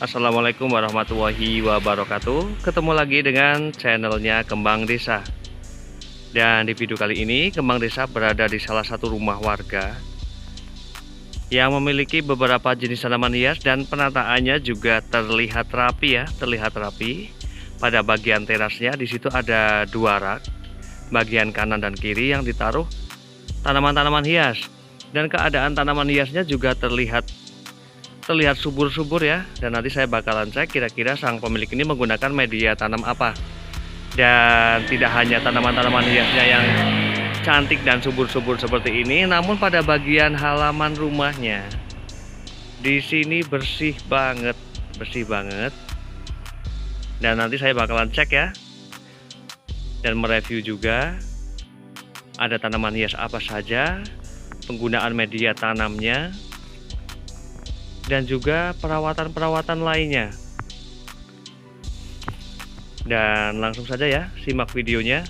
Assalamualaikum warahmatullahi wabarakatuh. Ketemu lagi dengan channelnya Kembang Desa. Dan di video kali ini Kembang Desa berada di salah satu rumah warga yang memiliki beberapa jenis tanaman hias dan penataannya juga terlihat rapi ya, terlihat rapi. Pada bagian terasnya di situ ada dua rak, bagian kanan dan kiri yang ditaruh tanaman-tanaman hias. Dan keadaan tanaman hiasnya juga terlihat subur-subur ya. Dan nanti saya bakalan cek kira-kira sang pemilik ini menggunakan media tanam apa. Dan tidak hanya tanaman-tanaman hiasnya yang cantik dan subur-subur seperti ini, namun pada bagian halaman rumahnya di sini bersih banget. Dan nanti saya bakalan cek ya, dan mereview juga ada tanaman hias apa saja, penggunaan media tanamnya, dan juga perawatan-perawatan lainnya. Dan langsung saja ya, simak videonya.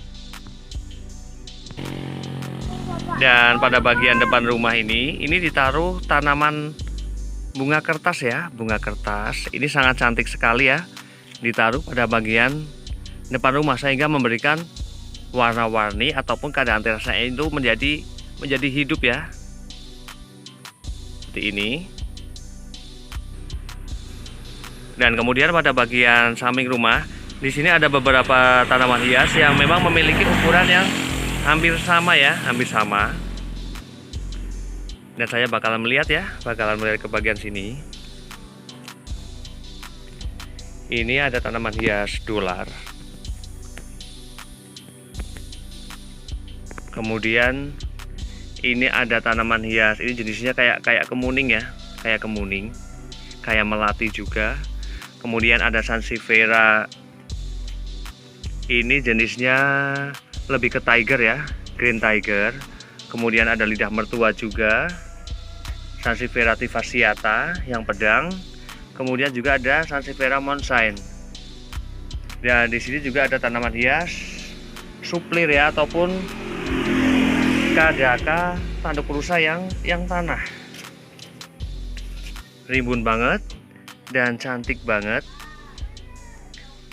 Dan pada bagian depan rumah ini ditaruh tanaman bunga kertas ya, bunga kertas. Ini sangat cantik sekali ya, ditaruh pada bagian depan rumah sehingga memberikan warna-warni ataupun keadaan terasnya itu menjadi hidup ya. Seperti ini. Dan kemudian pada bagian samping rumah, di sini ada beberapa tanaman hias yang memang memiliki ukuran yang hampir sama ya, hampir sama. Dan saya bakalan melihat ke bagian sini. Ini ada tanaman hias dolar. Kemudian ini ada tanaman hias, ini jenisnya kayak kemuning ya, kayak melati juga. Kemudian ada sansevieria, ini jenisnya lebih ke tiger ya, green tiger. Kemudian ada lidah mertua juga, sansevieria fasciata yang pedang. Kemudian juga ada sansevieria monshine. Dan di sini juga ada tanaman hias suplir ya, ataupun kadaka tanduk rusa yang tanah. Rimbun banget dan cantik banget.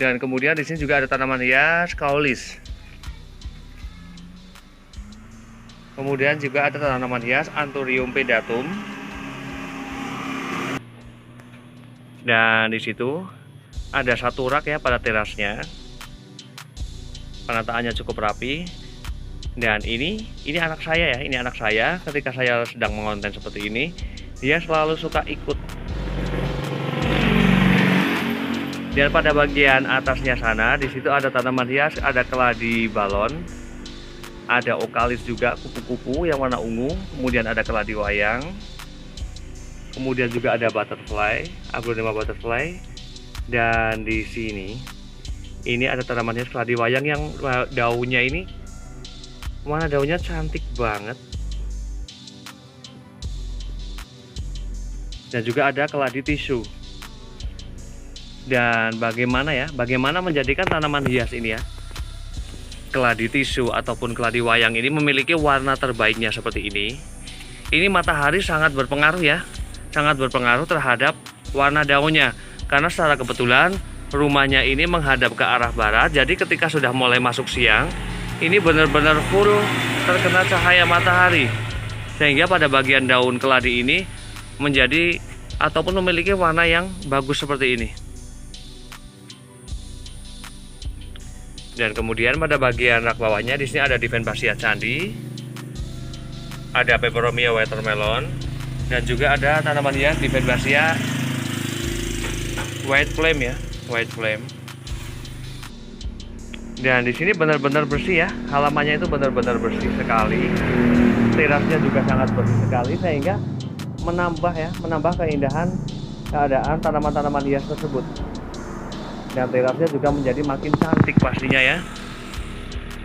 Dan kemudian di sini juga ada tanaman hias kaulis. Kemudian juga ada tanaman hias anthurium pedatum. Dan di situ ada satu rak ya pada terasnya. Penataannya cukup rapi. Dan ini anak saya ya, ini anak saya. Ketika saya sedang mengonten seperti ini, dia selalu suka ikut. Dan pada bagian atasnya sana, di situ ada tanaman hias, ada keladi balon, ada okalis juga, kupu-kupu yang warna ungu, kemudian ada keladi wayang, kemudian juga ada butterfly, aglonema butterfly. Dan di sini ini ada tanaman hias keladi wayang yang daunnya ini, warna daunnya cantik banget. Dan juga ada keladi tisu. Dan bagaimana menjadikan tanaman hias ini ya, keladi tisu ataupun keladi wayang ini memiliki warna terbaiknya seperti ini. Ini matahari sangat berpengaruh ya, sangat berpengaruh terhadap warna daunnya. Karena secara kebetulan rumahnya ini menghadap ke arah barat, jadi ketika sudah mulai masuk siang, ini benar-benar full terkena cahaya matahari, sehingga pada bagian daun keladi ini menjadi ataupun memiliki warna yang bagus seperti ini. Dan kemudian pada bagian rak bawahnya di sini ada Divenbasia candi, ada Peperomia watermelon, dan juga ada tanaman hias Divenbasia white flame ya, white flame. Dan di sini benar-benar bersih ya, halamannya itu benar-benar bersih sekali. Terasnya juga sangat bersih sekali sehingga menambah keindahan keadaan tanaman-tanaman hias tersebut. Dan terasnya juga menjadi makin cantik pastinya ya.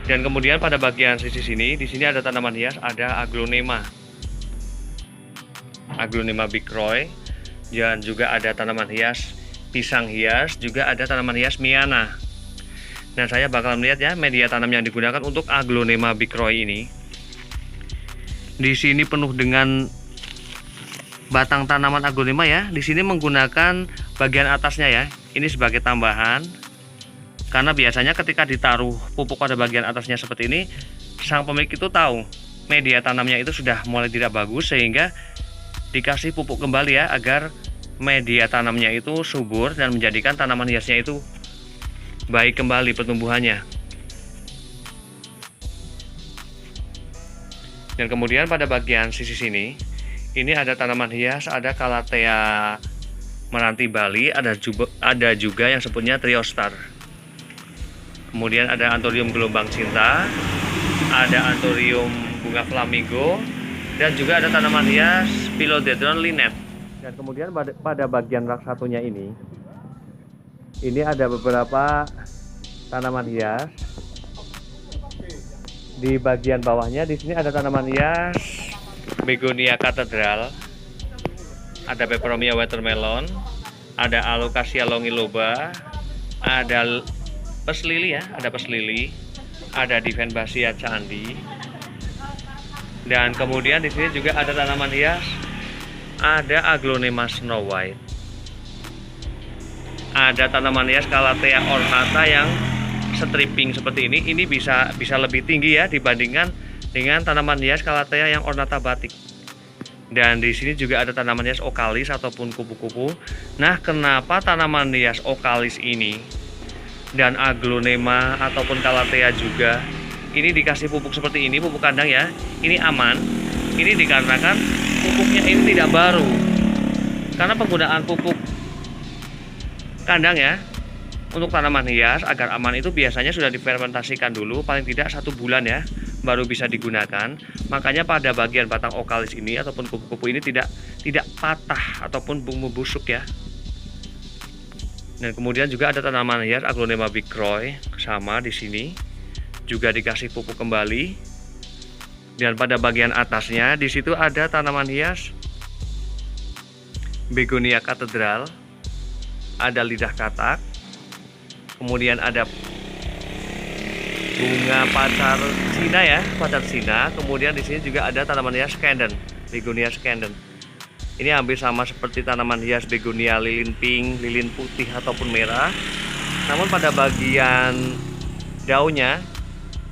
Dan kemudian pada bagian sisi sini, di sini ada tanaman hias, ada aglonema Big Roy, dan juga ada tanaman hias pisang hias, juga ada tanaman hias miana. Dan saya bakal melihat ya media tanam yang digunakan untuk aglonema Big Roy ini. Di sini penuh dengan batang tanaman aglonema ya. Di sini menggunakan bagian atasnya ya. Ini sebagai tambahan, karena biasanya ketika ditaruh pupuk pada bagian atasnya seperti ini, sang pemilik itu tahu media tanamnya itu sudah mulai tidak bagus, sehingga dikasih pupuk kembali ya, agar media tanamnya itu subur dan menjadikan tanaman hiasnya itu baik kembali pertumbuhannya. Dan kemudian pada bagian sisi sini, ini ada tanaman hias, ada Calathea meranti Bali, ada juga yang sebutnya Triostar. Kemudian ada Anthurium gelombang cinta, ada Anthurium bunga flamingo, dan juga ada tanaman hias Philodendron Linnet. Dan kemudian pada bagian rak satunya ini ada beberapa tanaman hias. Di bagian bawahnya di sini ada tanaman hias Begonia Cathedral, ada Peperomia watermelon, ada Alocasia longiloba, ada pes lili ya, ada Divenbasia candi. Dan kemudian di sini juga ada tanaman hias, ada Aglonema snow white. Ada tanaman hias Calathea ornata yang stripping seperti ini bisa lebih tinggi ya dibandingkan dengan tanaman hias Calathea yang ornata batik. Dan di sini juga ada tanaman hias okalis ataupun kupu-kupu. Nah, kenapa tanaman hias okalis ini dan Aglonema ataupun Calathea juga ini dikasih pupuk seperti ini, pupuk kandang ya, ini aman? Ini dikarenakan pupuknya ini tidak baru. Karena penggunaan pupuk kandang ya untuk tanaman hias agar aman itu biasanya sudah difermentasikan dulu paling tidak 1 bulan ya, baru bisa digunakan. Makanya pada bagian batang okalis ini ataupun kupu-kupu ini tidak patah ataupun membusuk ya. Dan kemudian juga ada tanaman hias Aglonema bigcroy, sama di sini juga dikasih pupuk kembali. Dan pada bagian atasnya di situ ada tanaman hias Begonia Cathedral, ada lidah katak. Kemudian ada bunga pacar Cina ya, pacar Cina. Kemudian di sini juga ada tanaman hias Scandon, Begonia Scandon. Ini hampir sama seperti tanaman hias Begonia lilin pink, lilin putih ataupun merah. Namun pada bagian daunnya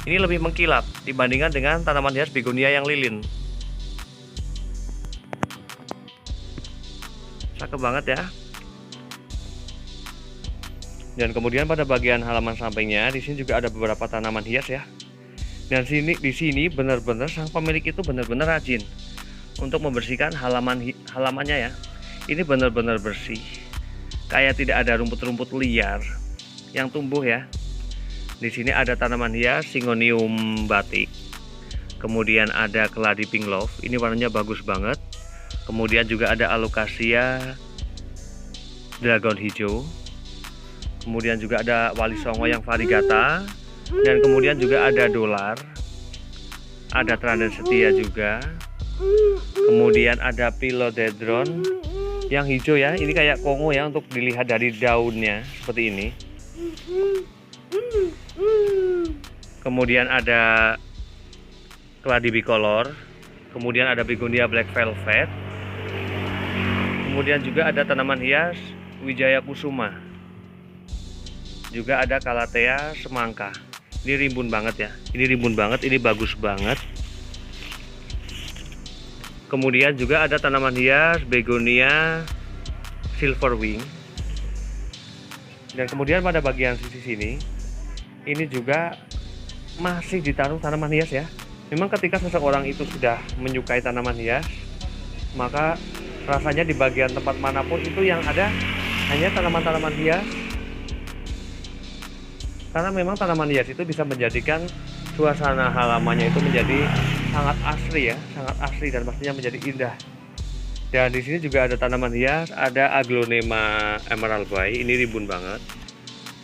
ini lebih mengkilap dibandingkan dengan tanaman hias Begonia yang lilin. Cakep banget ya. Dan kemudian pada bagian halaman sampingnya di sini juga ada beberapa tanaman hias ya. Dan di sini benar-benar sang pemilik itu benar-benar rajin untuk membersihkan halamannya ya. Ini benar-benar bersih. Kayak tidak ada rumput-rumput liar yang tumbuh ya. Di sini ada tanaman hias Syngonium batik. Kemudian ada Keladi pink love, ini warnanya bagus banget. Kemudian juga ada Alocasia dragon hijau. Kemudian juga ada Wali Songo yang variegata. Dan kemudian juga ada dolar, ada Tranden setia juga. Kemudian ada Philodendron yang hijau ya. Ini kayak kongo ya untuk dilihat dari daunnya seperti ini. Kemudian ada Keladi bicolor. Kemudian ada Begonia black velvet. Kemudian juga ada tanaman hias Wijaya kusuma. Juga ada Calathea semangka. Ini rimbun banget ya. Ini rimbun banget, ini bagus banget. Kemudian juga ada tanaman hias Begonia silverwing. Dan kemudian pada bagian sisi sini ini juga masih ditaruh tanaman hias ya. Memang ketika seseorang itu sudah menyukai tanaman hias, maka rasanya di bagian tempat manapun itu yang ada hanya tanaman-tanaman hias. Karena memang tanaman hias itu bisa menjadikan suasana halamannya itu menjadi sangat asri ya, sangat asri dan pastinya menjadi indah. Dan di sini juga ada tanaman hias, ada Aglonema emerald bay, ini rimbun banget.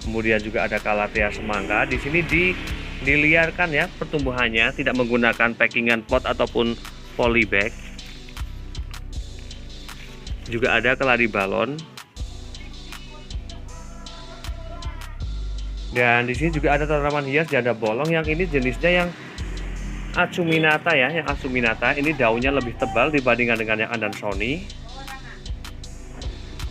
Kemudian juga ada Calathea semangka. Di sini diliarkan ya pertumbuhannya, tidak menggunakan packingan pot ataupun polybag. Juga ada Keladi balon. Dan di sini juga ada tanaman hias janda bolong yang ini jenisnya yang acuminata ya, yang acuminata. Ini daunnya lebih tebal dibandingkan dengan yang Adansonii.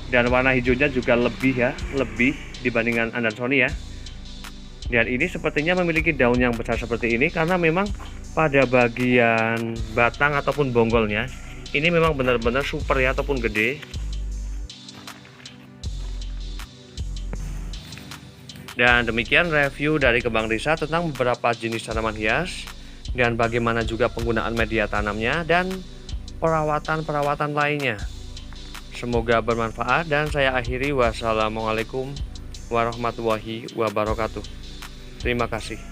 dan warna hijaunya juga lebih dibandingkan Andersoni ya. Dan ini sepertinya memiliki daun yang besar seperti ini karena memang pada bagian batang ataupun bonggolnya ini memang benar-benar super ya, ataupun gede. Dan demikian review dari Kembang Desa tentang beberapa jenis tanaman hias dan bagaimana juga penggunaan media tanamnya dan perawatan lainnya. Semoga bermanfaat dan saya akhiri. Wassalamualaikum warahmatullahi wabarakatuh. Terima kasih.